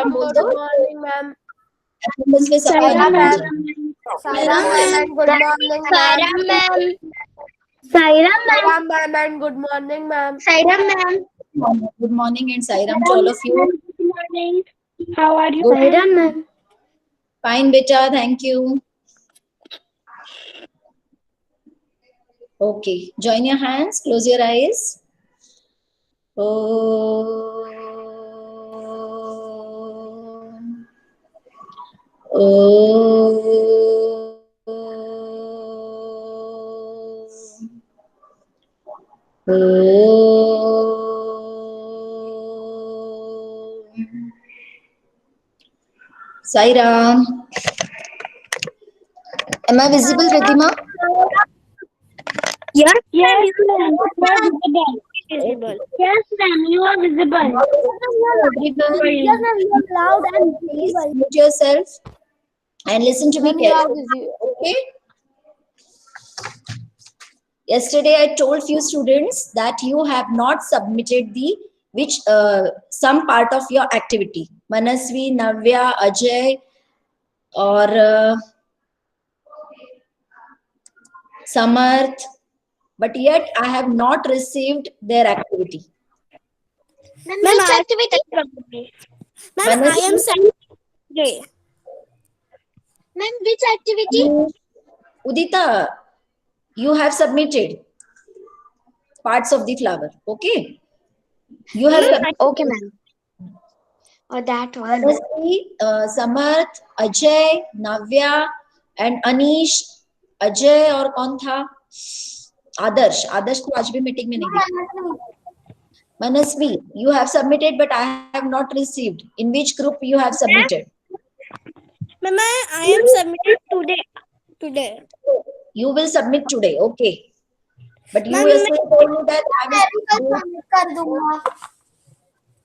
Ma'am बोल दो। Good morning, ma'am. Attendance में सबका Saira नाम आ ma'am. जाए। Saira ma'am and good morning, Saira ma'am. ma'am. Saira ma'am. Saira ma'am and good morning, ma'am. Saira ma'am. Good morning and Sairam to all of you. Good morning. How are you? Good. Saira ma'am. Fine, beta. Thank you. Okay. Join your hands. Close your eyes. Om. Sairam. Am I visible, Riddhima? Yes, yes, ma'am. You are visible. Yes, ma'am. You are visible. Everyone, Yes, ma'am. You are loud and please visible. mute yourself and listen to me Ma'am, you are carefully. busy. Okay? Yesterday, I told few students that you have not submitted the some part of your activity. Manasvi, Navya, Ajay, or Samarth, but yet I have not received their activity. Ma'am, which activity? Ma'am, I am sending today. Ma'am, which activity? Udita, you have submitted parts of the flower. Okay? You have submitted. Okay, ma'am. Or that one. Manasvi, Samarth, Ajay, Navya, and Anish. Ajay और कौन था? आदर्श. आदर्श को आज भी meeting में नहीं दिखा. Manasvi, you have submitted, but I have not received. In which group you have submitted? Ma'am, I am submitted today. You will submit today, okay? But you Ma'am, yesterday told me that I will.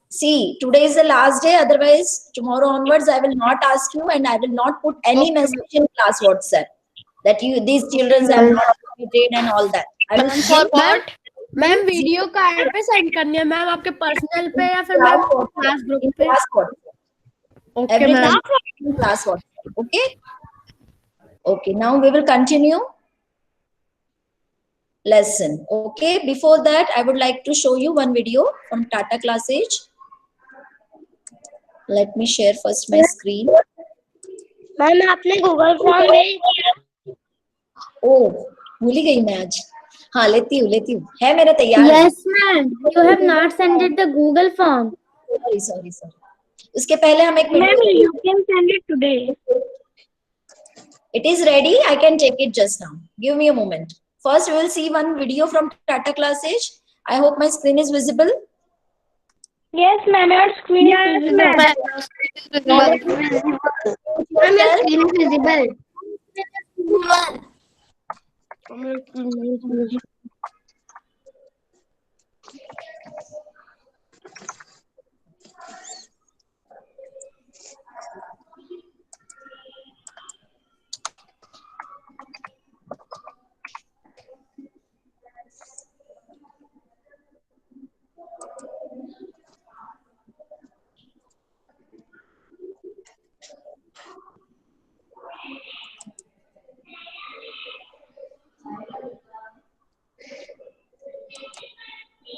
See, today is the last day. Otherwise, tomorrow onwards, I will not ask you, and I will not put any message in class WhatsApp that these children have not submitted and all that. I will For what? Ma'am video कहाँ पे send करनी है ma'am? आपके personal पे या फिर ma'am class group in पे? class WhatsApp. Okay Every ma'am. time in class WhatsApp. Okay. Okay. Now we will continue lesson. Okay. Before that, I would like to show you one video from Tata Classage. Let me share first my screen. Ma'am आपने Google form भेज दिया? Oh, भूल ही गई मैं आज. हाँ, लेती हूँ. है मेरा तैयार. Yes, ma'am. You have not sent it the Google form. Sorry. उसके पहले हम एक Ma'am, minute. you can send it today. It is ready. I can take it just now. Give me a moment. First, we will see one video from Tata Classage. I hope my screen is visible. Yes, ma'am. Your screen is visible. Ma'am, your screen is visible.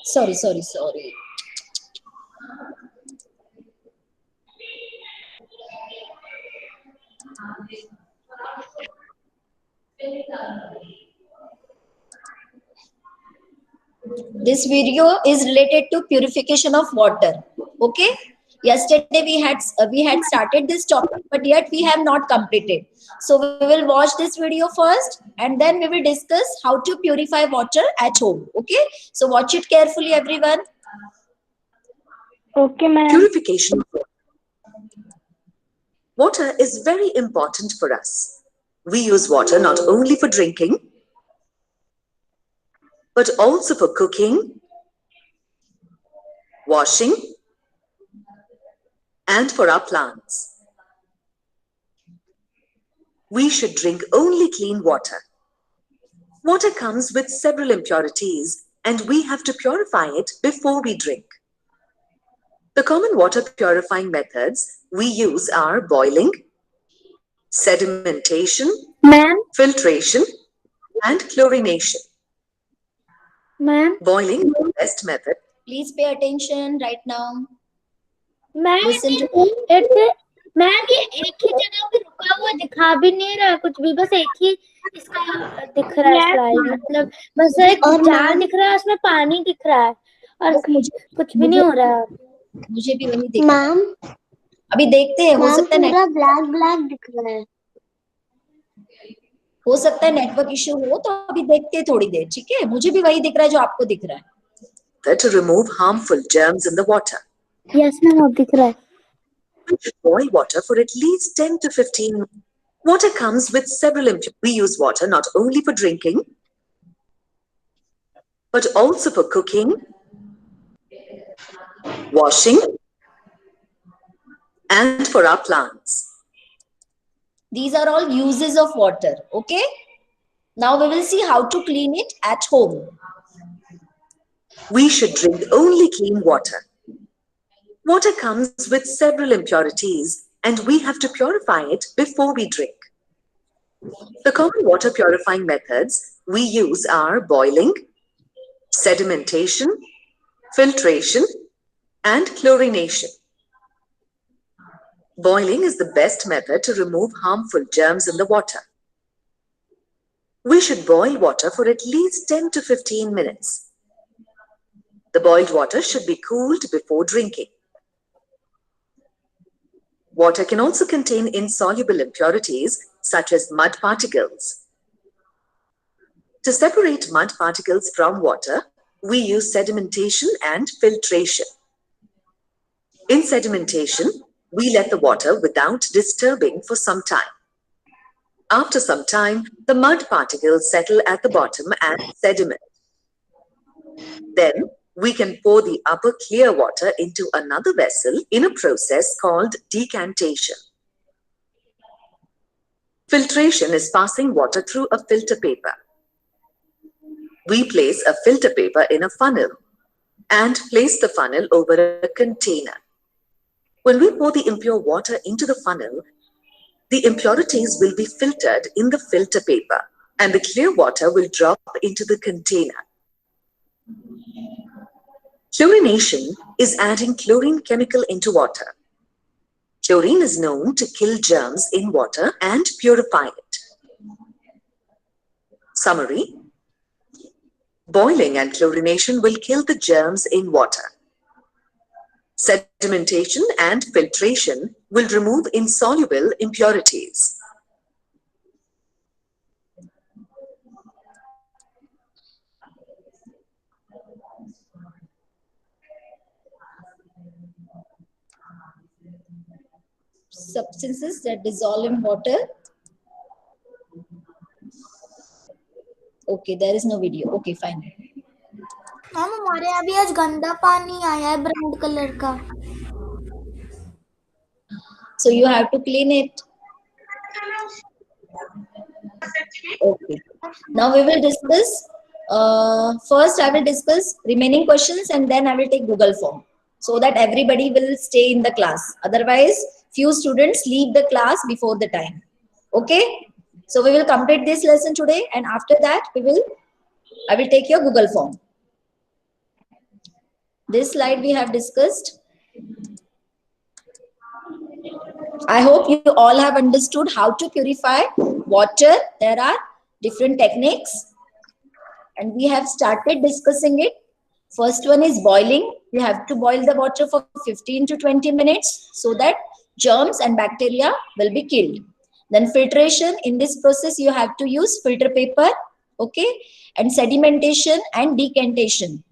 Sorry. This video is related to purification of water. Okay. Yesterday we had started this topic, but yet we have not completed. So we will watch this video first, and then we will discuss how to purify water at home. Okay. So watch it carefully, everyone. Okay, ma'am. Purification. Water is very important for us. We use water not only for drinking, but also for cooking, washing, and for our plants. We should drink only clean water. Water comes with several impurities, and we have to purify it before we drink. The common water purifying methods we use are boiling, sedimentation, Ma'am, filtration, and chlorination. ma'am, Boiling is the best method. Please pay attention right now. ma'am, Listen to ma'am ये एक ही जगह पे रुका हुआ दिखा भी नहीं रहा कुछ भी, बस एक ही इसका दिख रहा है स्लाइड, मतलब बस एक जार दिख रहा है, उसमें पानी दिख रहा है और कुछ भी नहीं हो रहा है। मुझे भी वही दिख रहा है। अभी देखते हैं, हो सकता है ब्लैक ब्लैक दिख रहा है। हो सकता है नेटवर्क इश्यू हो, तो अभी देखते हैं थोड़ी देर, ठीक है? मुझे भी वही दिख रहा है जो आपको दिख रहा है। To remove harmful germs in the water. Yes ma'am, अब दिख रहा है। Boil water for at least 10 to 15 minutes. Water comes with several impurities. We use water not only for drinking, but also for cooking, washing, and for our plants. These are all uses of water, okay? Now we will see how to clean it at home. We should drink only clean water. Water comes with several impurities, and we have to purify it before we drink. The common water purifying methods we use are boiling, sedimentation, filtration, and chlorination. Boiling is the best method to remove harmful germs in the water. We should boil water for at least 10 to 15 minutes. The boiled water should be cooled before drinking. Water can also contain insoluble impurities such as mud particles. To separate mud particles from water, we use sedimentation and filtration. In sedimentation, we let the water without disturbing for some time. After some time, the mud particles settle at the bottom and sediment. Then, we can pour the upper clear water into another vessel in a process called decantation. Filtration is passing water through a filter paper. We place a filter paper in a funnel and place the funnel over a container. When we pour the impure water into the funnel, the impurities will be filtered in the filter paper and the clear water will drop into the container. Chlorination is adding chlorine chemical into water. Chlorine is known to kill germs in water and purify it. Summary: boiling and chlorination will kill the germs in water. Sedimentation and filtration will remove insoluble impurities. Substances that dissolve in water. Okay, there is no video. Okay, fine. Ma'am हमारे यहाँ भी आज गंदा पानी आया है brown colour का। So you have to clean it. Okay. Now we will discuss. First, I will discuss remaining questions and then I will take Google form so that everybody will stay in the class. Otherwise, few students leave the class before the time. Okay. So we will complete this lesson today, and after that, I will take your Google form. This slide we have discussed. I hope you all have understood how to purify water. There are different techniques and we have started discussing it. First one is boiling. You have to boil the water for 15 to 20 minutes so that germs and bacteria will be killed. Then filtration. In this process, you have to use filter paper, okay? And sedimentation and decantation.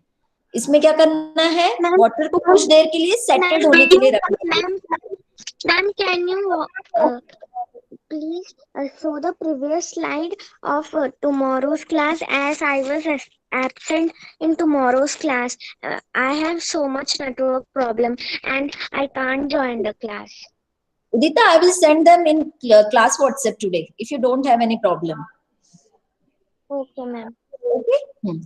इसमें क्या करना है? Water को कुछ देर के लिए settled होने के लिए रखना है. Ma'am, can you please show the previous slide of tomorrow's class, as I was absent in tomorrow's class. I have so much network problem and I can't join the class. Udita, I will send them in class WhatsApp today if you don't have any problem. Okay, ma'am. Okay.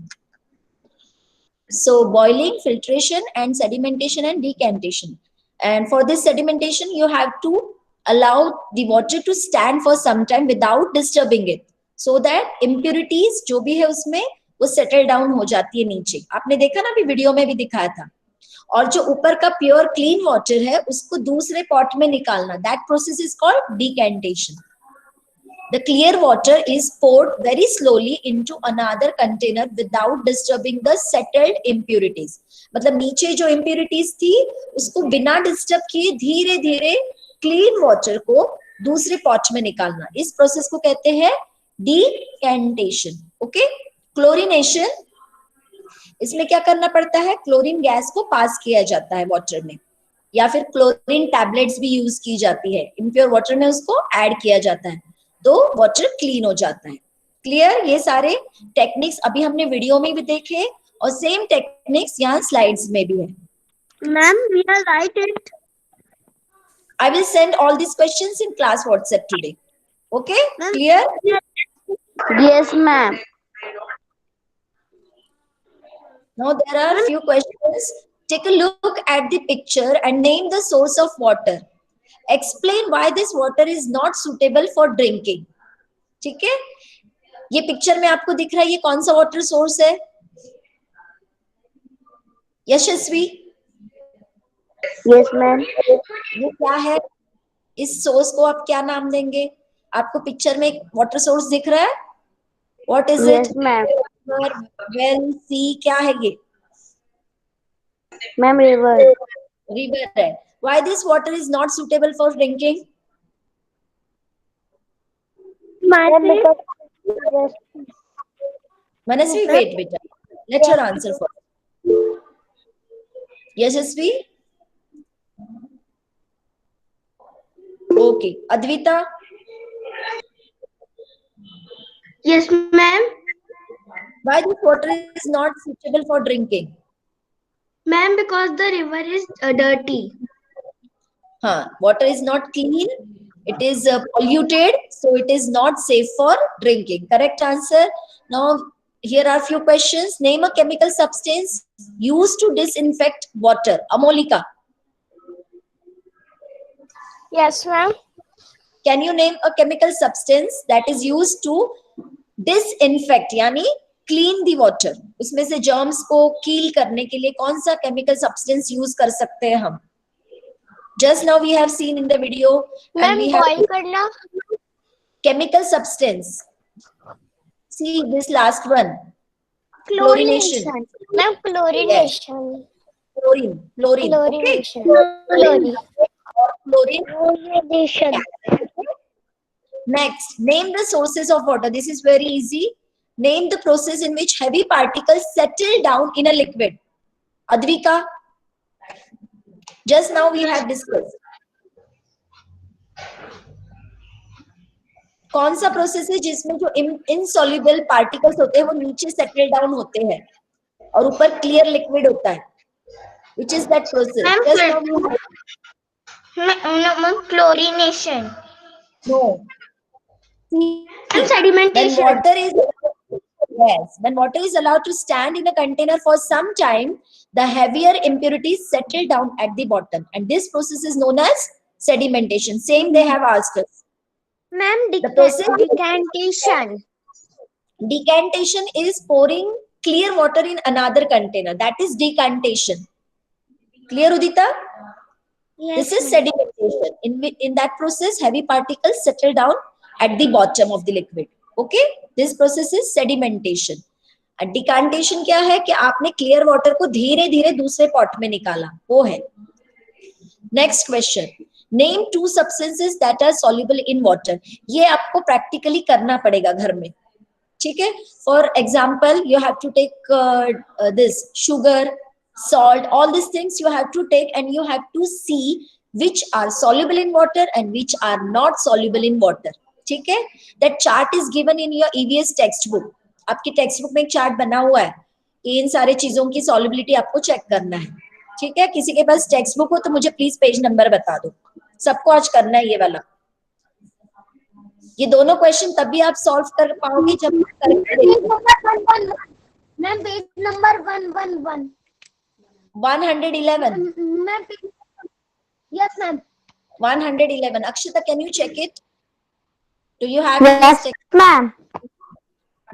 So boiling, filtration, and sedimentation and decantation. And for this sedimentation, you have to allow the water to stand for some time without disturbing it, so that impurities जो भी है उसमें वो settle down हो जाती है नीचे. आपने देखा ना, अभी वीडियो में भी दिखाया था. और जो ऊपर का प्योर क्लीन वाटर है उसको दूसरे पॉट में निकालना, that process is called decantation. The clear water is poured very slowly into another container without disturbing the settled impurities. मतलब नीचे जो impurities थी उसको बिना डिस्टर्ब किए धीरे धीरे क्लीन वाटर को दूसरे पॉट में निकालना, इस प्रोसेस को कहते हैं डिकेंटेशन. ओके. क्लोरीनेशन, इसमें क्या करना पड़ता है, क्लोरीन गैस को पास किया जाता है वाटर में, या फिर क्लोरीन टैबलेट्स भी यूज की जाती है, इम्प्योर वाटर में उसको ऐड किया जाता है तो वाटर क्लीन हो जाता है. क्लियर? ये सारे टेक्निक्स अभी हमने वीडियो में भी देखे और सेम टेक्निक्स यहाँ स्लाइड्स में भी है. Ma'am, we are right it. I will send all these questions in class WhatsApp today. Okay? Clear? Yes, ma'am. Now there are few questions. Take a look at the picture and name the source of water. Explain why this water is not suitable for drinking. ठीक है? ये picture में आपको दिख रहा है, ये कौन सा वाटर सोर्स है? यशस्वी? Yes, ma'am. ये क्या है? इस सोर्स को आप क्या नाम देंगे? आपको पिक्चर में एक वाटर सोर्स दिख रहा है? What is Yes, it? ma'am. Well, sea, क्या है ये? Ma'am, river. River है. Why this water is not suitable for drinking? Manasvi, wait, beta. Let her answer first. Yashasvi? Okay. Advita? Yes, ma'am. Why this water is not suitable for drinking? Ma'am, because the river is dirty. Water is not clean. It is polluted, so it is not safe for drinking. Correct answer. Now, here are few questions. Name a chemical substance used to disinfect water. Amolika, Yes, ma'am. can you name a chemical substance that is used to disinfect, यानी clean the water? उसमें से germs को kill करने के लिए कौन सा chemical substance use कर सकते हैं हम? Just now we have seen in the video, and Ma'am, we have boil करना. chemical substance. See this last one. Chlorination. Ma'am, chlorination. Chlorine. Okay. Chlorination. Chlorine. Chlorine. Next, name the sources of water. This is very easy. Name the process in which heavy particles settle down in a liquid. Advika. Just now we have discussed. कौन सा process है जिसमें जो insoluble particles होते हैं वो नीचे settle down होते हैं और ऊपर क्लियर लिक्विड होता है? Which is that process? Chlorination. No. And sedimentation. When water is allowed to stand in a container for some time, the heavier impurities settle down at the bottom, and this process is known as sedimentation. Same they have asked us. Ma'am, The process decantation. decantation is pouring clear water in another container. That is decantation. Clear, Udita? Yes, This is ma'am. sedimentation. In that process, heavy particles settle down at the bottom of the liquid. Okay? This process is sedimentation. And decantation क्या है कि आपने clear water को धीरे धीरे दूसरे pot में निकाला, वो है. Next question. Name 2 substances that are soluble in water. ये आपको practically करना पड़ेगा घर में. ठीक है? For example, you have to take this sugar, salt, all these things you have to take, and you have to see which are soluble in water and which are not soluble in water. ठीक है? That chart is given in your EVS textbook. आपकी text book में एक chart बना हुआ है कि इन सारे चीजों की सॉलिबिलिटी आपको चेक करना है. ठीक है? किसी के पास टेक्स्ट बुक हो तो मुझे प्लीज पेज नंबर बता दो. सबको आज करना है ये वाला. ये दोनों क्वेश्चन तभी आप सॉल्व कर पाओगे जब करके देखो. Ma'am page number 111 111. Ma'am yes ma'am 111. Akshita, can you check it? Do you have in this yes text? ma'am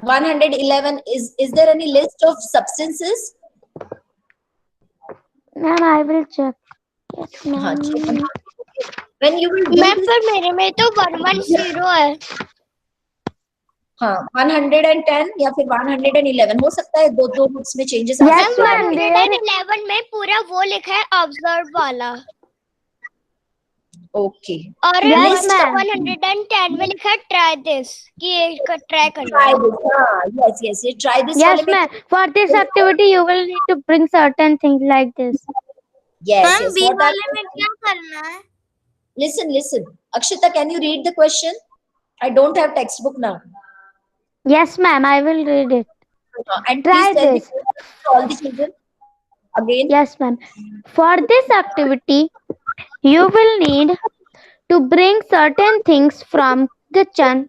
111. Is there any list of substances? Ma'am I will check yes हाँ, ma'am check. When you will do ma'am this, पर मेरे में तो 110 है। हाँ 110 या फिर 111 हो सकता है, दो दो बुक्स में चेंजेस आ Yes, सकते हैं। ma'am. 111 में पूरा वो लिखा है ऑब्जर्व वाला, ओके, और Yes, लिस्ट ma'am. 110 में लिखा है ट्राई दिस, कि ये ट्राई करना ट्राई है। दिस. हाँ, यस यस, ये ट्राई दिस Yes, वाले में. ma'am. For this activity, you will need to bring certain things like this. Yes yes, B what are, वाले में क्या करना है? listen Akshita, can you read the question? I don't have textbook now. Yes, ma'am. I will read it. And Try please tell this. me all the children again. Yes, ma'am. For this activity, you will need to bring certain things from kitchen,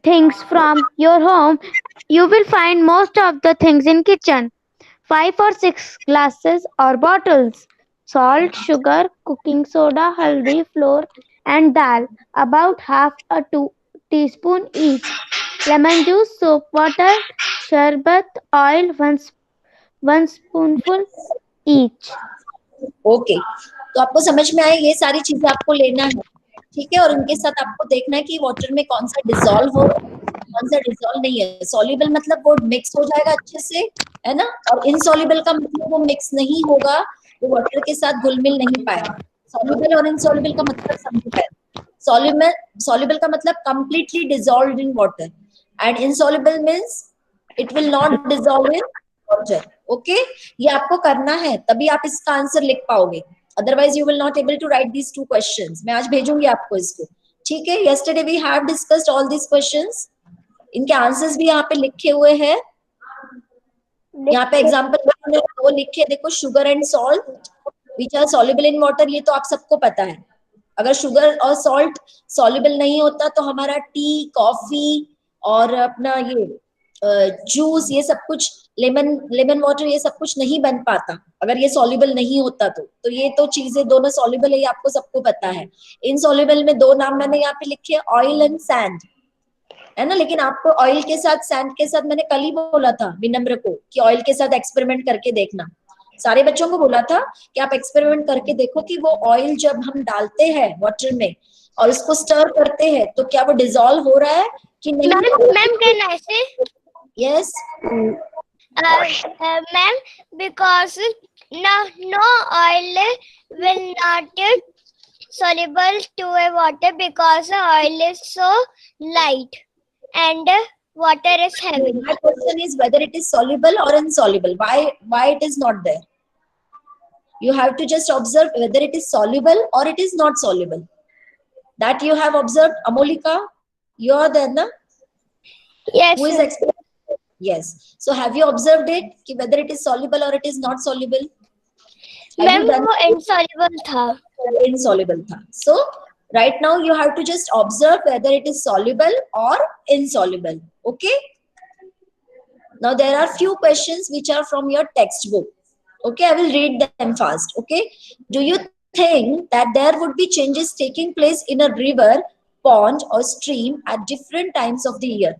things from your home. You will find most of the things in kitchen. 5 or 6 glasses or bottles. Salt, sugar, cooking soda, haldi, flour and dal. About half a teaspoon each. Lemon juice, soap water, sharbat, oil, one spoonful each. Okay, तो आपको समझ में आए, ये सारी चीजें आपको लेना है, ठीक है। और इनके साथ आपको देखना है कि वाटर में कौन सा डिसॉल्व हो, कौन सा डिसॉल्व नहीं है। सॉल्युबल मतलब वो मिक्स हो जाएगा अच्छे से, है ना, और इनसॉल्युबल का मतलब वो मिक्स नहीं होगा, वो वाटर के साथ घुल मिल नहीं पाएगा। सॉल्युबल और इनसॉल्युबल का मतलब समझ पाए। सॉल्युबल का मतलब completely dissolved in water, and insoluble means it will not dissolve in water. Okay, ये आपको करना है, तभी आप इसका आंसर लिख पाओगे, otherwise you will not able to write these 2 questions. मैं आज भेजूंगी आपको इसको, ठीक है। Yesterday we have discussed all these questions, इनके आंसर्स भी यहाँ पे लिखे हुए हैं। यहाँ पे एग्जांपल वो लिखे, देखो, sugar and salt which are soluble in water, ये तो आप सबको पता है। अगर शुगर और सॉल्ट सॉल्युबल नहीं होता तो हमारा टी, कॉफी और अपना ये जूस, ये सब कुछ, लेमन वाटर, ये सब कुछ नहीं बन पाता अगर ये सॉल्युबल नहीं होता तो ये तो चीजें दोनों सॉल्युबल है, ये आपको सबको पता है। इनसॉल्युबल में 2 नाम मैंने यहाँ पे लिखे, ऑयल एंड सैंड, है ना। लेकिन आपको ऑयल के साथ, सैंड के साथ मैंने कल ही बोला था विनम्र को कि ऑयल के साथ एक्सपेरिमेंट करके देखना। सारे बच्चों को बोला था कि आप एक्सपेरिमेंट करके देखो कि वो ऑयल जब हम डालते हैं वाटर में और उसको स्टर करते हैं तो क्या वो डिसॉल्व हो रहा है कि नहीं। मैम कहना ऐसे, yes ma'am, because no oil will not soluble to a water because oil is so light and water is heavy. My question is whether it is soluble or insoluble. Why it is not there? You have to just observe whether it is soluble or it is not soluble. That you have observed. Amolika, you are there, na? Yes, Who is expert? Yes. So have you observed it? Ki whether it is soluble or it is not soluble? Have ma'am you done वो insoluble था। insoluble tha. So right now you have to just observe whether it is soluble or insoluble. Okay. Now there are few questions which are from your textbook. Okay, I will read them fast. Okay. Do you think that there would be changes taking place in a river, pond or stream at different times of the year?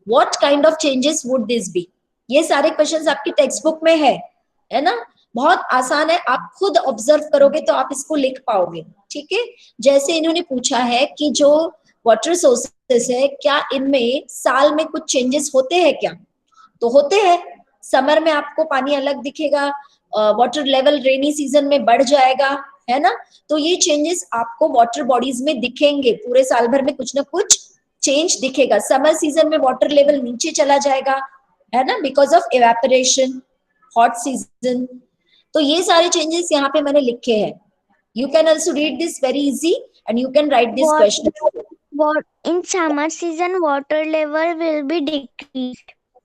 What kind of changes would this be? ये सारे questions आपकी text book में है ना। बहुत आसान है, आप खुद ऑब्जर्व करोगे तो आप इसको लिख पाओगे, ठीक है। जैसे इन्होंने पूछा है कि जो वाटर सोर्सेस है, क्या इनमें साल में कुछ चेंजेस होते हैं क्या? तो होते हैं। समर में आपको पानी अलग दिखेगा, वाटर लेवल रेनी सीजन में बढ़ जाएगा, है ना। तो ये चेंजेस आपको वाटर बॉडीज में दिखेंगे, पूरे साल भर में कुछ ना कुछ चेंज दिखेगा। समर सीजन में वाटर लेवल नीचे चला जाएगा, है ना, because of evaporation. Hot season, तो ये सारे चेंजेस यहाँ पे मैंने लिखे हैं। You can also read this very easy and you can write this question. In summer season, water level will be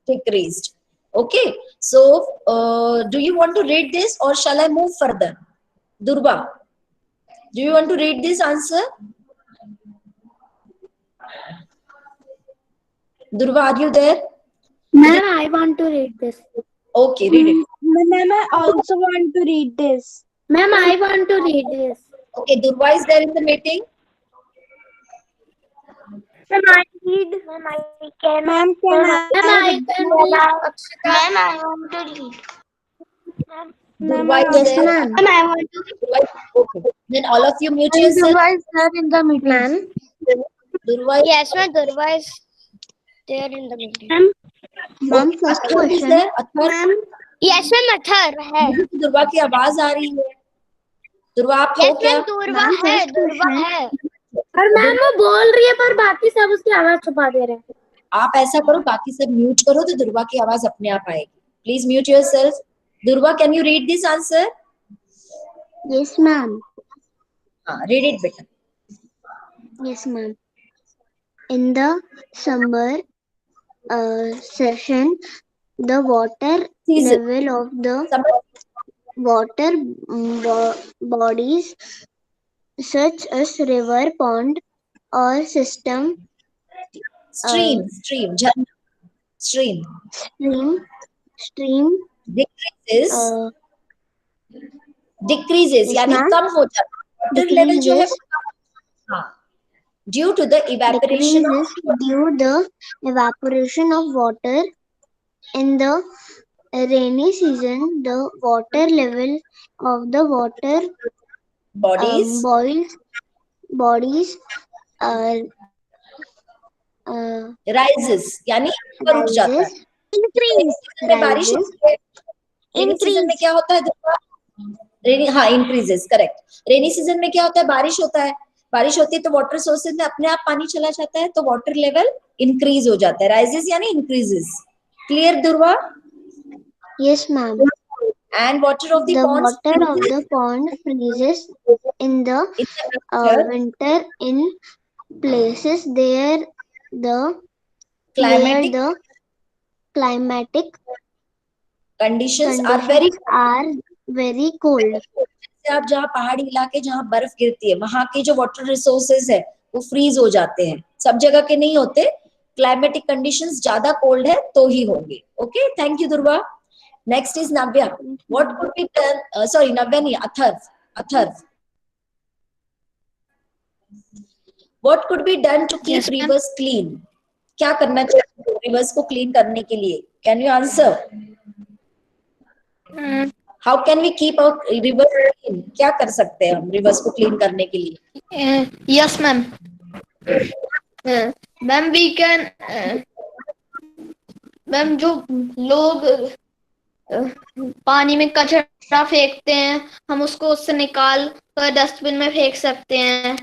decreased. Okay, so do you want to read this or shall I move further? Durba, do you want to read this answer? Durba, are you there? Ma'am, I want to read this. Okay, read it. Ma'am, I also want to read this. Ma'am, I want to read this. Okay, Durva is there in the meeting. Ma'am, I read. Ma'am, I can. Ma'am, can I? Ma'am, I can read. Ma'am, I want to read. Durva is there. Ma'am, I want to read. Okay. Then all of you mute yourself. is there in the meeting. Ma'am. Durva is Yes, ma'am. Durva is there in the meeting. Ma'am, first Athar is question. there. Athar, Yes, ma'am. Athar है. मुझे तो दुर्वा की आवाज आ रही है. दुर्वा आप हो Yes, क्या? ma'am. दुर्वा Ma'am, है. first दुर्वा question. है. और मैम वो बोल रही है पर बाकी सब उसकी आवाज छुपा दे रहे हैं. आप ऐसा करो, बाकी सब म्यूट करो तो दुर्वा की आवाज अपने आप आएगी. Please mute yourself. Durva, can you read this answer? Yes, ma'am. हाँ, रीड इट बेटा. Yes, ma'am. In the summer session, the water Season. level of the Summer. water bodies such as river, pond, or system, Stream, झरना, stream stream decreases, Yes, यानी ma'am. कम हो जाता है. Water level जो है वो कम. हाँ, due to the evaporation of decreases due the evaporation of water. In the rainy season, the water level of the water bodies bodies rises, यानी ऊपर उठ जाता है. increase में बारिश होती है. रेनी सीजन में क्या होता है? रेनी, हाँ, इंक्रीजेस, करेक्ट. रेनी सीजन में क्या होता है? बारिश होता है. बारिश होती है तो वाटर सोर्सेज में अपने आप पानी चला जाता है, तो वाटर लेवल इंक्रीज हो जाता है. राइजेस यानी इंक्रीजेस. क्लियर दुर्वा? Yes, ma'am. And water of the The ponds water of the pond freezes in the winter in places there the climatic conditions are very cold. जैसे आप जहाँ पहाड़ी इलाके जहाँ बर्फ गिरती है, वहां के जो वाटर रिसोर्सेज है वो फ्रीज हो जाते हैं. सब जगह के नहीं होते. क्लाइमेटिक कंडीशंस ज्यादा कोल्ड है तो ही होंगे. Okay, thank you Durva. Next is Navya. What could be done, sorry Navya नहीं, Atharv. What could be done to keep rivers clean? क्या करना चाहिए रिवर्स को क्लीन करने के लिए? Can you answer? How can we keep our rivers clean? क्या कर सकते हैं हम रिवर्स को क्लीन करने के लिए? Yes, ma'am. Ma'am, we can. Ma'am, जो लोग पानी में कचरा फेंकते हैं, हम उसको उससे निकाल कर डस्टबिन में फेंक सकते हैं.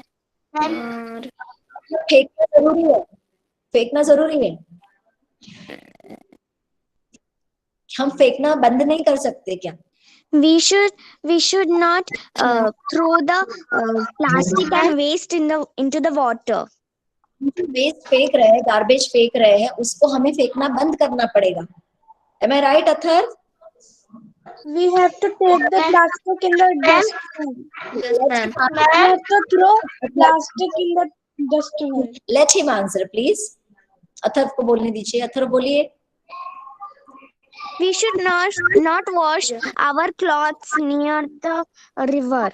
और फेंकना जरूरी है. हम फेंकना बंद नहीं कर सकते क्या? We should not throw the plastic and waste into the water. Waste फेंक रहे हैं, गार्बेज फेंक रहे हैं, उसको हमें फेंकना बंद करना पड़ेगा. Am I right, Athar? We have to take the plastic in the dustbin. yes, ma'am. We have to throw plastic in the dustbin. Let him answer, please. Athar को बोलने दीजिए. अथर बोलिए. We should not wash our clothes near the river.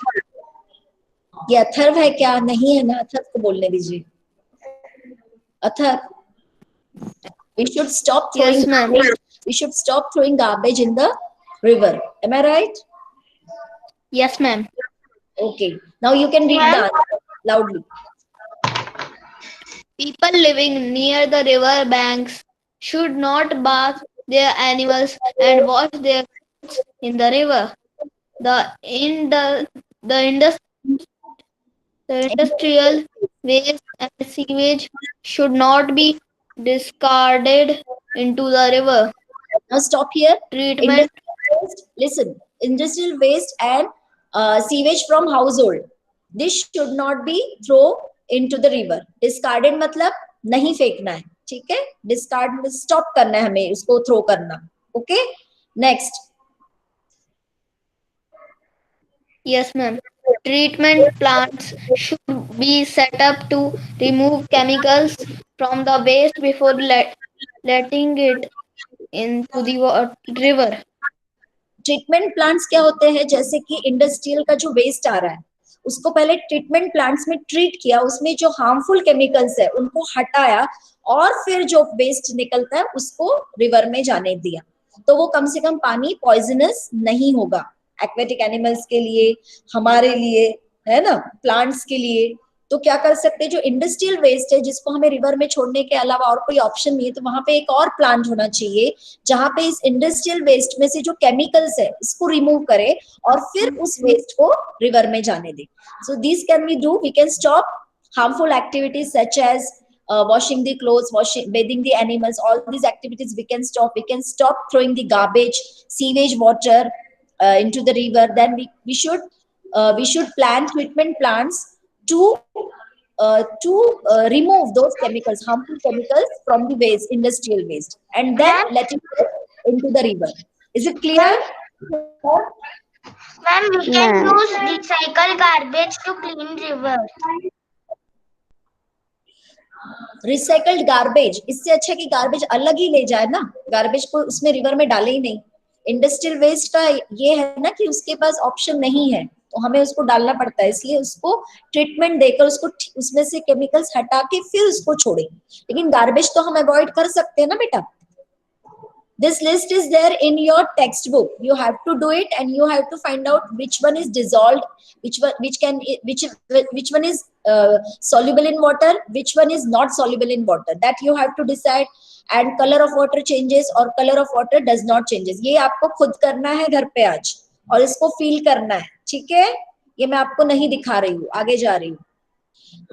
ये अथर्व है क्या? नहीं है ना. अथर्व को बोलने दीजिए. Athar, we should stop throwing. Yes, ma'am. We should stop throwing garbage in the river. Am I right? Yes, ma'am. Okay. Now you can read the answer loudly. People living near the river banks should not bath their animals and wash their clothes in the river. The industrial waste and sewage should not be discarded into the river. Now stop here. Treatment. Listen, industrial waste and sewage from household. This should not be thrown into the river. Discarded मतलब नहीं फेंकना है. ठीक है? Discard stop करना है हमें उसको throw करना. Okay? Next. Yes, ma'am. Treatment plants should be set up to remove chemicals from the waste before letting it into the river. Treatment plants क्या होते हैं, जैसे कि इंडस्ट्रियल का जो वेस्ट आ रहा है उसको पहले ट्रीटमेंट प्लांट्स में ट्रीट किया, उसमें जो हार्मफुल केमिकल्स है उनको हटाया और फिर जो वेस्ट निकलता है उसको रिवर में जाने दिया, तो वो कम से कम पानी पॉइजनस नहीं होगा एक्वेटिक एनिमल्स के लिए, हमारे लिए, है ना, प्लांट्स के लिए। तो क्या कर सकते हैं, जो इंडस्ट्रियल वेस्ट है जिसको हमें रिवर में छोड़ने के अलावा और कोई ऑप्शन नहीं है, तो वहां पे एक और प्लांट होना चाहिए जहां पे इस इंडस्ट्रियल वेस्ट में से जो केमिकल्स है इसको रिमूव करे और फिर उस वेस्ट को रिवर में जाने दे। So this can we do, we can stop harmful activities such as washing the clothes, bathing the animals, all these activities we can stop. We can stop throwing the garbage, sewage water into the river. Then we should plant treatment plants to remove those chemicals, harmful chemicals from the waste, industrial waste, and then let it go into the river. Is it clear? Ma'am, we can use recycle garbage to clean river. Recycled garbage, इससे अच्छा कि garbage अलग ही ले जाए ना, garbage को उसमें river में डाले ही नहीं। इंडस्ट्रियल वेस्ट का ये है ना कि उसके पास ऑप्शन नहीं है, तो हमें उसको डालना पड़ता है, इसलिए उसको ट्रीटमेंट देकर उसको उसमें से केमिकल्स हटा के फिर उसको छोड़े। लेकिन गार्बेज तो हम अवॉइड कर सकते हैं ना बेटा। This list is there in your textbook. You have to do it and you have to find out which one is dissolved, which one is soluble in water, which one is not soluble in water. That you have to decide. And color of water changes or color of water does not changes. ये आपको खुद करना है घर पे आज और इसको फील करना है, ठीक है? ये मैं आपको नहीं दिखा रही हूँ, आगे जा रही हूँ।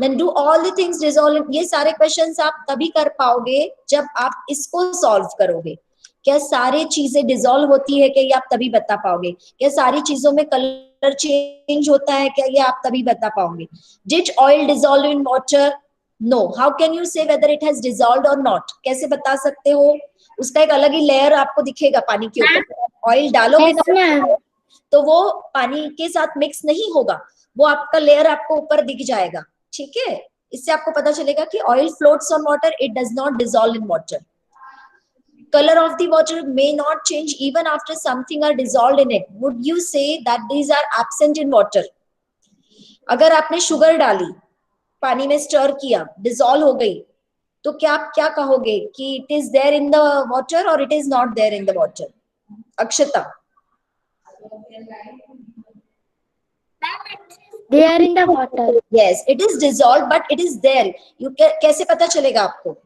Then do all the things dissolve. ये सारे क्वेश्चंस आप तभी कर पाओगे जब आप इसको सॉल्व करोगे। क्या सारी चीजें डिसॉल्व होती है, क्या ये आप तभी बता पाओगे? क्या सारी चीजों में कलर चेंज होता है, क्या ये आप तभी बता पाओगे? Did oil dissolve in water? No. How can you say whether it has dissolved or not? कैसे बता सकते हो? उसका एक अलग ही लेयर आपको दिखेगा पानी के ऊपर। ऑयल डालोगे ना तो वो पानी के साथ मिक्स नहीं होगा, वो आपका लेयर आपको ऊपर दिख जाएगा, ठीक है? इससे आपको पता चलेगा कि oil floats on water, it does not dissolve in water. Color of the water may not change even after something are dissolved in it. Would you say that these are absent in water? अगर आपने sugar डाली, पानी में stir किया, dissolve हो गई, तो क्या आप क्या कहोगे कि it is there in the water और it is not there in the water? Akshata, They are in the water. yes, it is dissolved but it is there. You कैसे पता चलेगा आपको?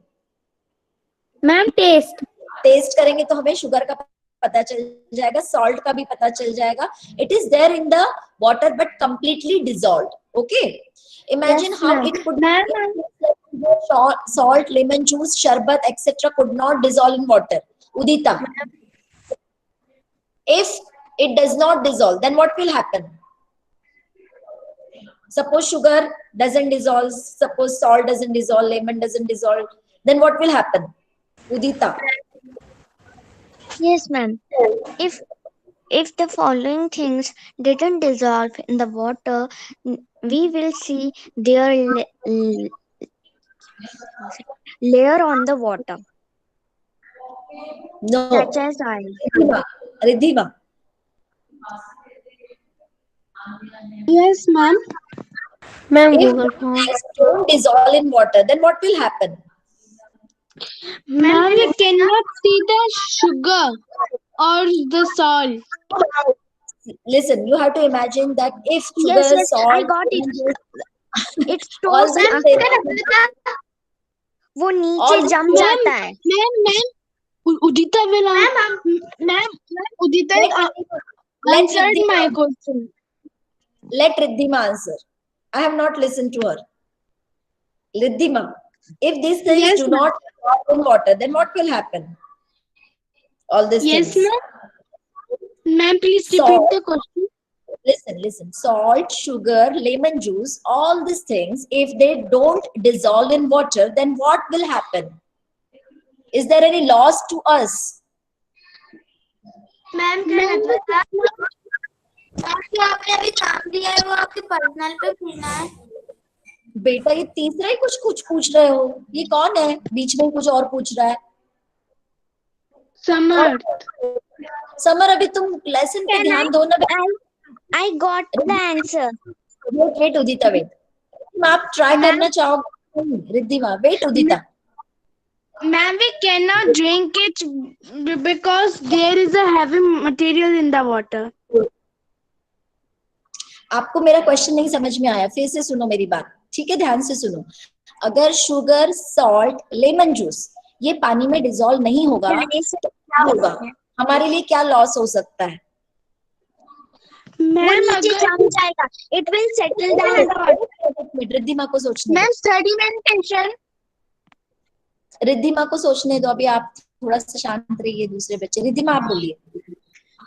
Ma'am, taste. टेस्ट करेंगे तो हमें शुगर का पता चल जाएगा, सॉल्ट का भी पता चल जाएगा। It is there in the water but completely dissolved. Okay, imagine how it could salt, lemon juice, sharbat, etc. could not dissolve in water. Udita, if it does not dissolve, then what will happen? Suppose sugar doesn't dissolve, suppose salt doesn't dissolve, lemon doesn't dissolve, then what will happen? Udita. Yes, ma'am. If the following things didn't dissolve in the water, we will see their layer on the water, No. such as oil. Ridhima. Yes, ma'am. If things don't dissolve in water, then what will happen? Ma'am, we cannot see the sugar or the salt. Listen, you have to imagine that if sugar, Yes, salt, I got it. It all stores these things, वो all नीचे these जम things- जाता है। Udita will Udita let answered Riddhima, my question. let Riddhima answer. I have not listened to her. Riddhima, if these things Yes, do ma'am. not dissolve in water, then what will happen? All these Yes, things. ma'am. Ma'am, please So- repeat the question. Listen. Salt, sugar, lemon juice, all these things, if they don't dissolve in water, then what will happen? Is there any loss to us? Ma'am क्या पता आपने अभी नाम दिया है वो आपके personal पे पूछना है। बेटा ये तीसरा ही कुछ पूछ रहे हो, ये कौन है बीच में कुछ और पूछ रहा है? Samar. समर, अभी तुम लेसन पे ध्यान दो ना। I got the answer. Wait Udita, wait. आप ट्राई करना चाहोगे? Riddhima, wait Udita. Ma'am, we cannot drink it because there is a heavy material in the water. आपको मेरा क्वेश्चन नहीं समझ में आया, फिर से सुनो मेरी बात, ठीक है? ध्यान से सुनो। अगर शुगर, सॉल्ट, लेमन जूस ये पानी में डिसॉल्व नहीं होगा तो क्या होगा? हमारे लिए क्या लॉस हो सकता है? वो नीचे जम जाएगा. It will settle down. Riddhima को सोचने दो। Ma'am, sedimentation. रिद्धिमा को सोचने दो, अभी आप थोड़ा सा शांत रहिए। दूसरे बच्चे, रिद्धिमा आप बोलिए।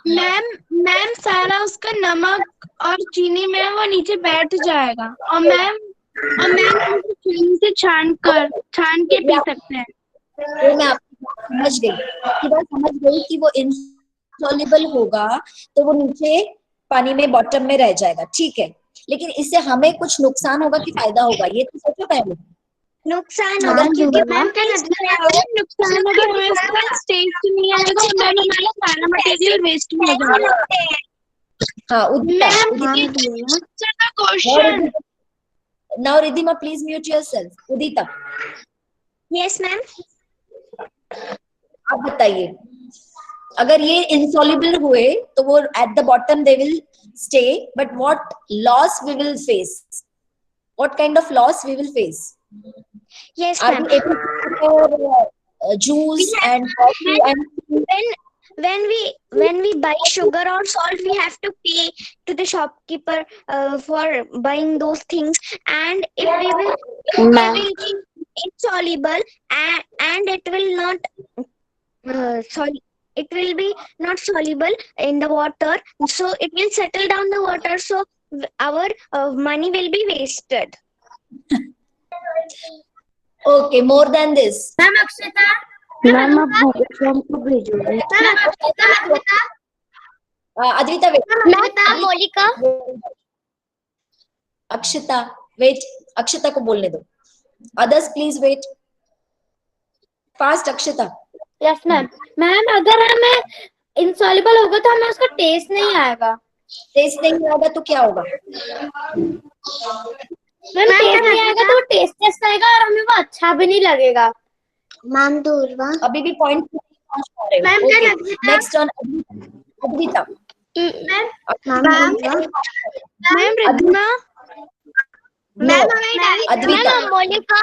मैम सारा उसका नमक और चीनी में वो नीचे बैठ जाएगा और मैम चीनी से छान के पी सकते हैं। तो मैं आपकी बात समझ गई, आपकी बात समझ गई कि वो इनसॉल्युबल होगा तो वो नीचे पानी में बॉटम में रह जाएगा, ठीक है? लेकिन इससे हमें कुछ नुकसान होगा कि फायदा होगा, ये तो सोचो पहले। नुकसान होगा क्योंकि मैम नुकसान अगर हमें उसका टेस्ट नहीं आएगा तो मैम हमारा सारा मटेरियल वेस्ट हो जाएगा। हाँ, Udita, question. Now Riddhima please mute yourself. Udita, yes ma'am. आप बताइए, अगर ये इनसॉल्युबल हुए तो वो at the bottom they will stay, but what loss we will face? What kind of loss we will face? Yes Are ma'am. we able to prepare juice and coffee and when we buy sugar or salt, we have to pay to the shopkeeper for buying those things, and if we will it will be insoluble and it will not it will be not soluble in the water, so it will settle down the water, so our money will be wasted. okay, more than this? Ma'am Akshata, ma'am आप Google form को भेजोगे? Advita, wait. Molika, Akshata, wait, Akshata को बोलने दो। Others please wait. Fast Akshata. Yes ma'am. Ma'am अगर हमें insoluble होगा तो हमें उसका टेस्ट नहीं आएगा। टेस्ट नहीं आएगा तो क्या होगा? मैम टेस्ट नहीं आएगा तो टेस्ट आएगा और हमें वो अच्छा भी नहीं लगेगा। मैम दूरवा अभी भी पॉइंट पहुंच पा रहे हो? Okay, next on Advita. Ma'am Riddhima, Advita, Molika,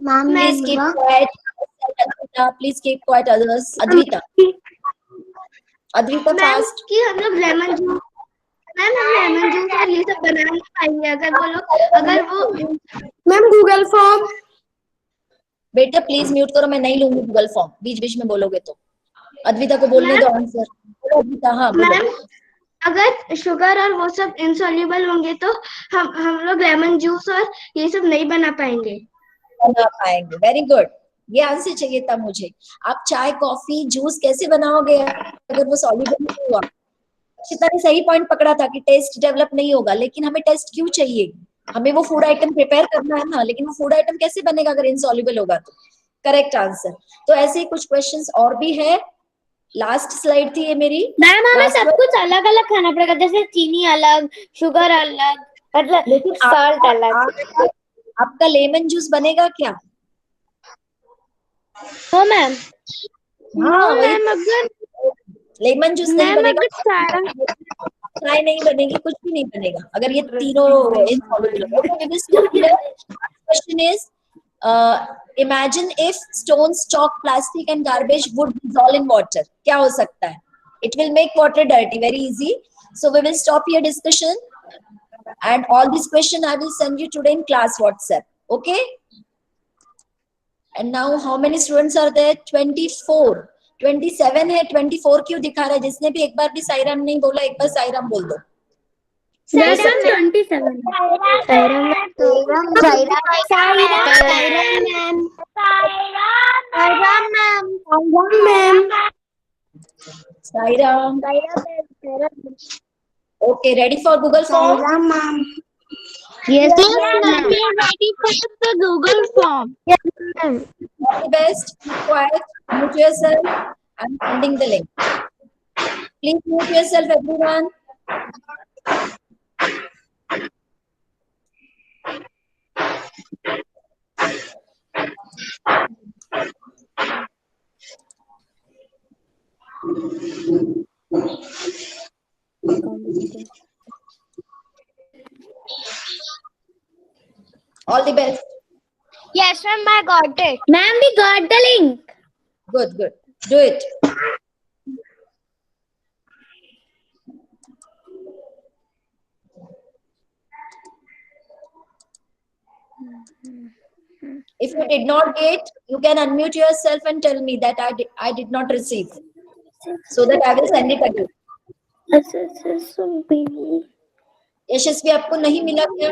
please keep quiet. Advita, please keep quiet. Others, Advita, Advita fast. कि हम लोग लेमन जूस और ये सब बना नहीं पाएंगे अगर वो मैम गूगल फॉर्म। बेटा प्लीज म्यूट करो, मैं नहीं लूंगी गूगल फॉर्म, बीच बीच में बोलोगे तो। अद्विता को बोलने दो आंसर। अद्विता, हाँ बोलो। मैम अगर शुगर और वो सब इंसॉल्युबल होंगे तो हम लोग लेमन जूस और ये सब नहीं बना पाएंगे। बना पाएंगे, वेरी गुड। ये आंसर चाहिए था मुझे। आप चाय, कॉफी, जूस कैसे बनाओगे अगर वो सॉल्युबल नहीं हुआ? अक्षिता ने सही पॉइंट पकड़ा था कि टेस्ट डेवलप नहीं होगा, लेकिन हमें टेस्ट क्यों चाहिए? हमें वो फूड आइटम प्रिपेयर करना है ना, लेकिन वो फूड आइटम कैसे बनेगा अगर इनसॉल्युबल होगा तो? Correct answer. तो ऐसे ही कुछ क्वेश्चंस और भी है। लास्ट स्लाइड थी ये मेरी। मैम हमें सब कुछ अलग अलग खाना पड़ेगा, जैसे चीनी अलग, शुगर अलग, मतलब सॉल्ट अलग। आपका लेमन जूस बनेगा क्या? हो मैम। हाँ मैम अगर लेमन जूस नहीं बनेगा, सारा चाय नहीं बनेगी, कुछ भी नहीं बनेगा अगर ये तीनों इनसॉल्युबल होगा। Question is imagine if stones, chalk, plastic and garbage would dissolve in water. क्या हो सकता है? It will make water dirty. Very easy. So we will stop here discussion, and all these questions I will send you today in class WhatsApp. Okay? And now how many students are there? 24. 27 है, 24 क्यों दिखा रहा है? जिसने भी एक बार भी साईराम नहीं बोला, एक बार साईराम बोल दो। Sairam. Okay, ready for Google form? Yes, ma'am. We are ready for the Google form. All the best. Be quiet. Mute yourself. I'm sending the link. Please mute yourself, everyone. All the best. Yes, ma'am, I got it. Ma'am, we got the link. Good, good. Do it. If you did not get, you can unmute yourself and tell me that I did not receive, so that I will send it again. यशस्वी, आपको नहीं मिला क्या?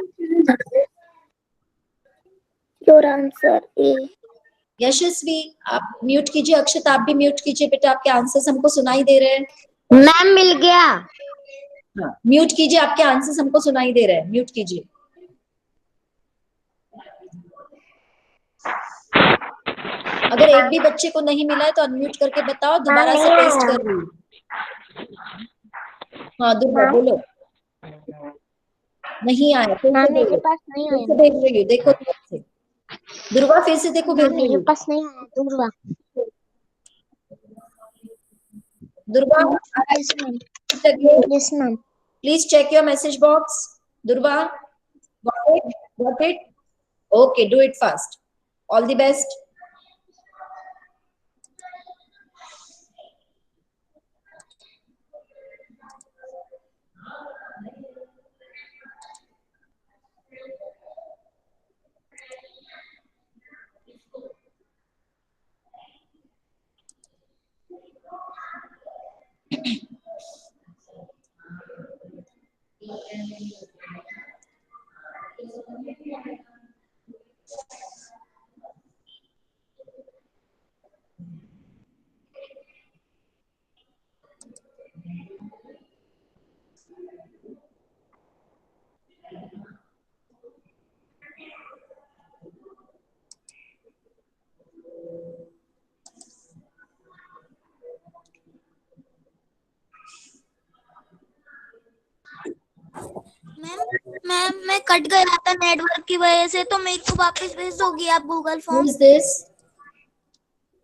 Your answer A. यशस्वी, आप mute कीजिए. अक्षत, आप भी mute कीजिए बेटा. आपके आंसर्स हमको सुनाई दे रहे हैं. मैम मिल गया. हाँ, म्यूट कीजिए. आपके आंसर्स हमको सुनाई दे रहे हैं. म्यूट कीजिए. अगर एक भी बच्चे को नहीं मिला है तो अनम्यूट करके बताओ. दोबारा से पेस्ट कर रही हूँ. हाँ दुर्गा बोलो. नहीं आया. फिर से मेरे बोलो. पास नहीं फिर से आया. भेज रही हूँ. देखो फिर से. दुर्गा फिर से देखो भेज रही मेरे हूँ. पास नहीं आया. Durga. Durga, Yes, ma'am. Yes, ma'am. please check your message box. Durva, got it? Got it? Okay, do it fast. All the best. Ma'am मैं कट गया था नेटवर्क की वजह से, तो मेरे को वापस भेज दोगी आप Google Who form? is this?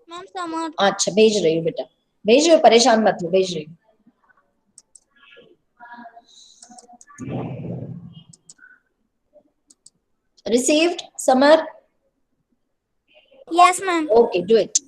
Ma'am summer. अच्छा, भेज रही हूँ बेटा. भेज रही हूँ. परेशान मत हो. भेज रही हूँ. Received, Samar? Yes ma'am. Okay, do it.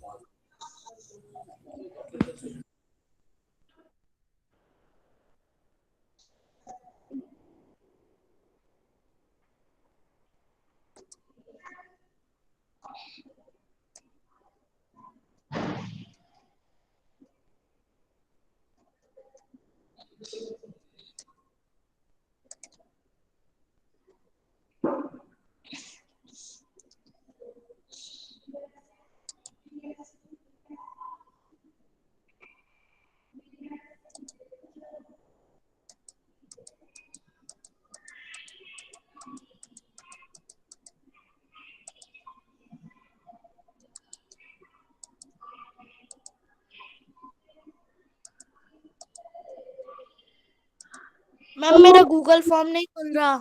Ma'am मेरा गूगल फॉर्म नहीं खुल रहा.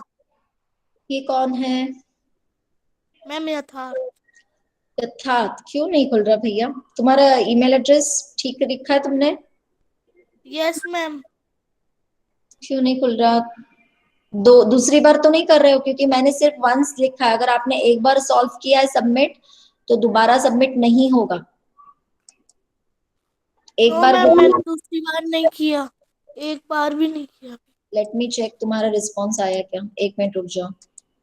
ये कौन है? मैम यथार्थ. यथार्थ. क्यों नहीं खुल रहा भैया? तुम्हारा ईमेल एड्रेस ठीक लिखा है तुमने? Yes ma'am. क्यों नहीं खुल रहा? दूसरी बार तो नहीं कर रहे हो? क्योंकि मैंने सिर्फ वंस लिखा है. अगर आपने एक बार सॉल्व किया है सबमिट, तो दोबारा सबमिट नहीं होगा. एक नो बार मैम मैंने दूसरी बार नहीं किया, एक बार भी नहीं किया. लेट मी चेक तुम्हारा रिस्पॉन्स आया क्या. एक मिनट रुक जाओ.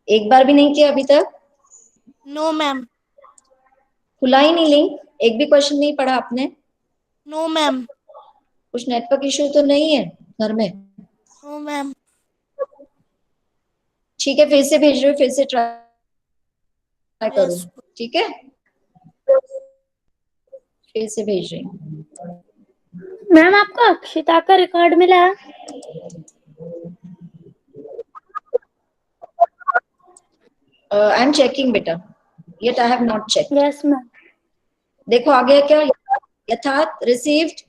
एक बार भी नहीं किया अभी तक? No ma'am. खुला ही नहीं लिंक? एक भी क्वेश्चन नहीं पढ़ा आपने? No ma'am. कुछ नेटवर्क इशू तो नहीं है घर में? No ma'am. ठीक है, फिर से भेज रही हूँ. फिर से ट्राई करो. ठीक है, फिर से भेज रही हूँ. मैम आपको अक्षिता का रिकॉर्ड मिला? आई एम चेकिंग बेटा. Yet I have not checked. Yes, ma'am. देखो आ गया क्या? यथार्थ received.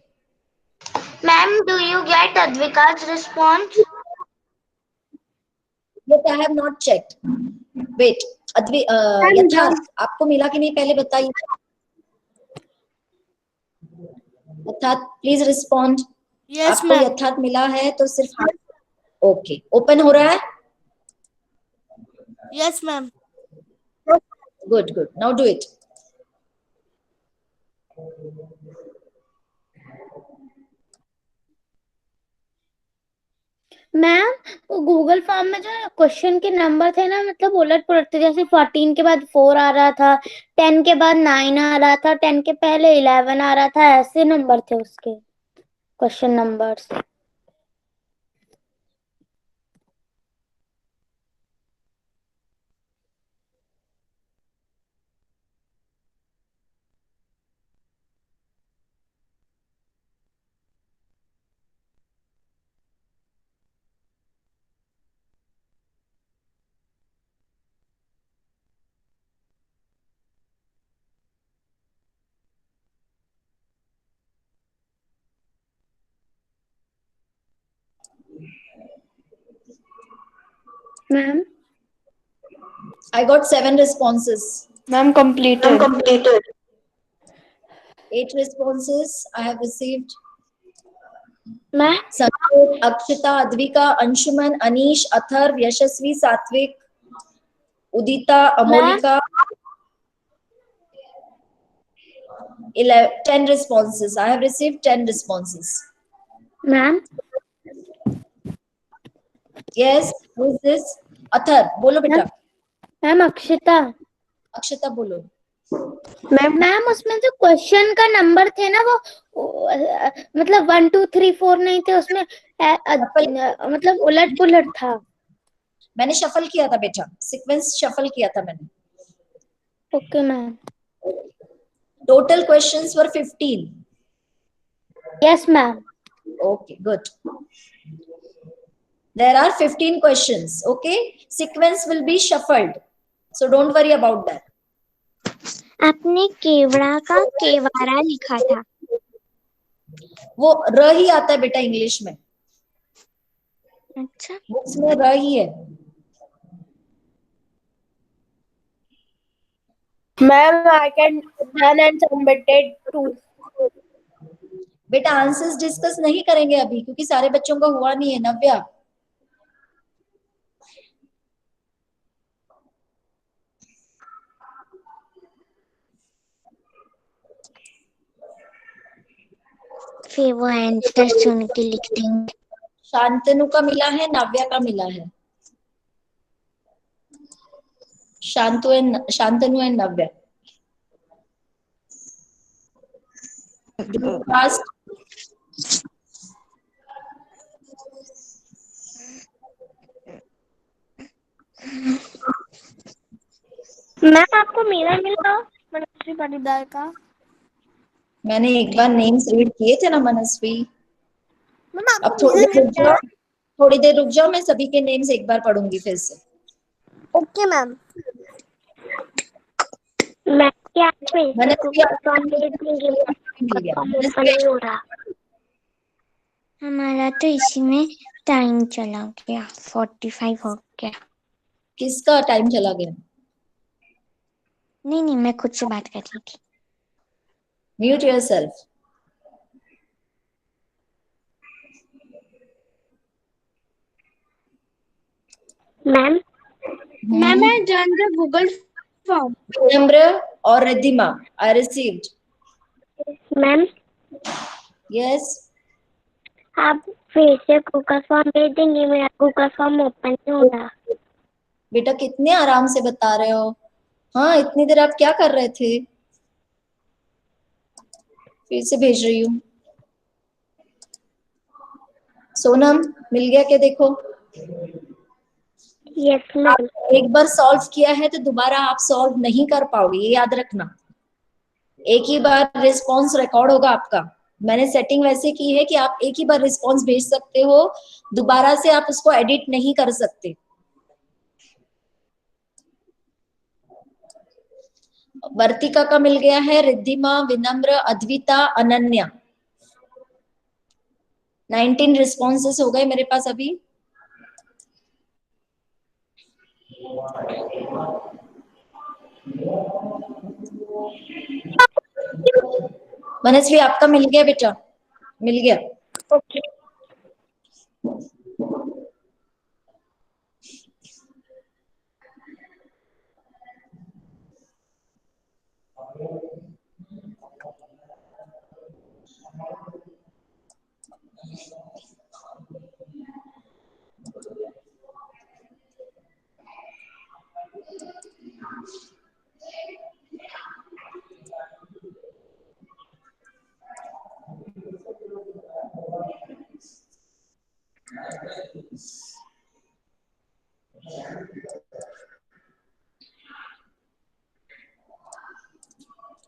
Ma'am, do you get Advika's response? But I have not checked. Wait, यथार्थ आपको मिला कि नहीं पहले बताइए. यथार्थ प्लीज रिस्पॉन्ड. Yes, आपको ma'am. यथार्थ मिला है तो सिर्फ ओके. ओपन हो रहा है. Yes, ma'am. Good good. Now do it. Ma'am Google form में जो क्वेश्चन के नंबर थे ना, मतलब उलट पुलट थे. जैसे 14 के बाद 4 आ रहा था, 10 के बाद 9 आ रहा था, 10 के पहले 11 आ रहा था. ऐसे नंबर थे उसके question numbers. Ma'am I got 7 responses. Ma'am, completed. 8 responses I have received. Ma'am संकेत, अक्षिता, अद्विका, अंशुमन, अनीश, अथर्व, यशस्वी, सात्विक, उदिता, Amolika. 10 responses. I have received 10 responses. Ma'am Yes, who is this? Atharva बोलो बेटा. मैम अक्षिता. अक्षिता बोलो. मैम उसमें जो क्वेश्चन का नंबर थे ना वो मतलब 1 2 3 4 नहीं थे उसमें. मतलब उलट पुलट था. मैंने शफल किया था बेटा. सीक्वेंस शफल किया था मैंने. Okay ma'am. Total questions were 15. Yes ma'am. Okay, good. There are 15 questions. Okay, sequence will be shuffled, so don't worry about that. आपने केवड़ा का केवारा लिखा था. वो र ही आता है बेटा इंग्लिश में. अच्छा बुक्स में र ही है. Ma'am, I can done and submitted too. बेटा आंसर्स डिस्कस नहीं करेंगे अभी क्योंकि सारे बच्चों का हुआ नहीं है. नव्या फिर वो आंसर सुन के लिख देंगे. शांतनु का मिला है, नव्या का मिला है. Shantanu and Navya. Fast. Ma'am आपको मेरा मिला मनस्वी पाटीदार का. मैंने एक बार नेम्स रीड किए थे ना मनस्वी. मैम अब आपको मेरा मिला. थोड़ी देर रुक जाओ. मैं सभी के नेम्स एक बार पढ़ूंगी फिर से. Okay ma'am. मैं क्या मनस्वी नहीं हो रहा. हमारा तो इसी में टाइम चला गया. 45 हो गया. किसका टाइम चला गया? नहीं मैं खुद से बात कर रही थी. Mute yourself. Ma'am I joined the Google form. विनम्र और Riddhima I received. Ma'am yes. आप फिर से गूगल फॉर्म भेज देंगे. मेरा गूगल फॉर्म ओपन नहीं हो रहा. बेटा कितने आराम से बता रहे हो. हाँ इतनी देर आप क्या कर रहे थे? फिर से भेज रही हूँ. सोनम मिल गया क्या? देखो यस मैम. एक बार सॉल्व किया है तो दोबारा आप सॉल्व नहीं कर पाओगे, ये याद रखना. एक ही बार रिस्पॉन्स रिकॉर्ड होगा आपका. मैंने सेटिंग वैसे की है कि आप एक ही बार रिस्पॉन्स भेज सकते हो, दोबारा से आप उसको एडिट नहीं कर सकते. वर्तिका का मिल गया है, रिद्धिमा, विनम्र, अद्विता, अनन्या। 19 रिस्पॉन्सेस हो गए मेरे पास अभी। मनस्वी आपका मिल गया बेटा, मिल गया। Okay.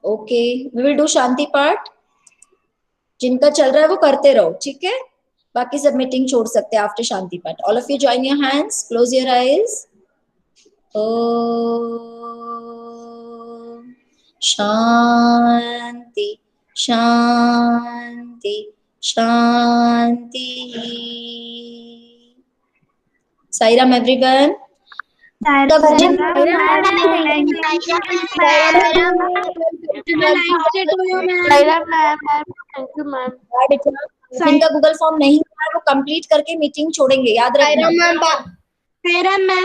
Okay, we will do shanti path. जिनका चल रहा है वो करते रहो, ठीक है? बाकी सब मीटिंग छोड़ सकते हैं after Shanti Path. All of you join your hands, close your eyes. Om Shanti Shanti Shanti. Sairam everyone. जिनका गूगल फॉर्म नहीं है वो कंप्लीट करके मीटिंग छोड़ेंगे, याद रखना। मैम